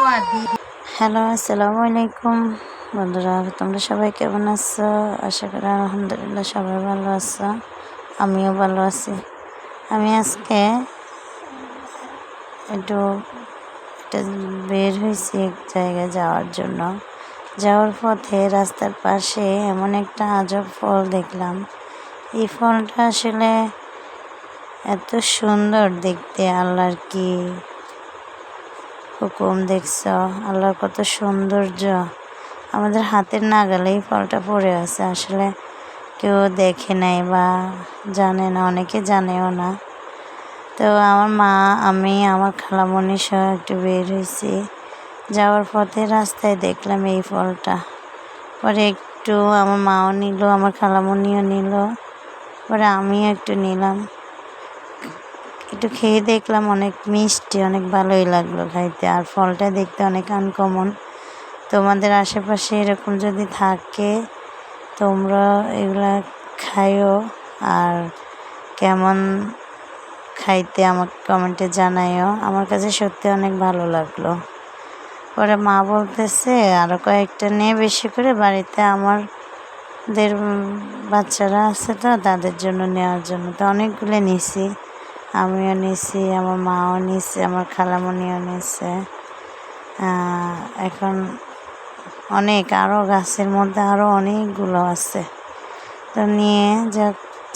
Hello, আসসালামু আলাইকুম বন্ধুরা। তোমরা সবাই কেমন আছো? আশা করি আলহামদুলিল্লাহ সবাই ভালো আছো, আমিও ভালো আছি। আমি আজকে একটু বের হয়েছি এক জায়গায় যাওয়ার জন্য। যাওয়ার পথে রাস্তার পাশে এমন একটা আজব ফল দেখলাম। এই ফলটা আসলে এত সুন্দর দেখতে, আল্লাহর কি হুকুম! দেখছ আল্লাহর কত সৌন্দর্য, আমাদের হাতের নাগালেই ফলটা পড়ে আছে। আসলে কেউ দেখে নাই বা জানে না, অনেকে জানেও না। তো আমার মা, আমি, আমার খালামণি সহ একটু বের হয়েছি। যাওয়ার পথে রাস্তায় দেখলাম এই ফলটা। পরে একটু আমার মাও নিল, আমার খালামণিও নিল, পরে আমিও একটু নিলাম। একটু খেয়ে দেখলাম অনেক মিষ্টি, অনেক ভালোই লাগলো খাইতে। আর ফলটা দেখতে অনেক আনকমন। তোমাদের আশেপাশে এরকম যদি থাকে তোমরা এগুলা খাইও, আর কেমন খাইতে আমাকে কমেন্টে জানাইও। আমার কাছে সত্যি অনেক ভালো লাগলো। পরে মা বলতেছে আরও কয়েকটা নিয়ে বেশি করে বাড়িতে আমাদের বাচ্চারা আছে তো তাদের জন্য নেওয়ার জন্য। তো অনেকগুলো নিছি, আমিও নিছি, আমার মাও নিছে, আমার খালামণিও নিছে। এখন আরও গাছের মধ্যে আরও অনেকগুলো আছে। তো নিয়ে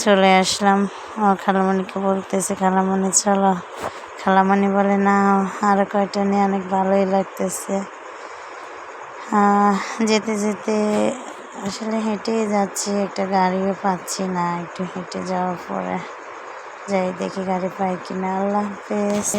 চলে আসলাম। আমার খালামণিকে বলতেছে, খালামণি চলো। খালামণি বলে না, আরও কয়টা নিয়ে অনেক ভালোই লাগতেছে। যেতে যেতে আসলে হেঁটেই যাচ্ছি, একটা গাড়িও পাচ্ছি না। একটু হেঁটে যাওয়ার পরে যাই দেখি গাড়ি পাই কিনা। আল্লাহ হাফেজ।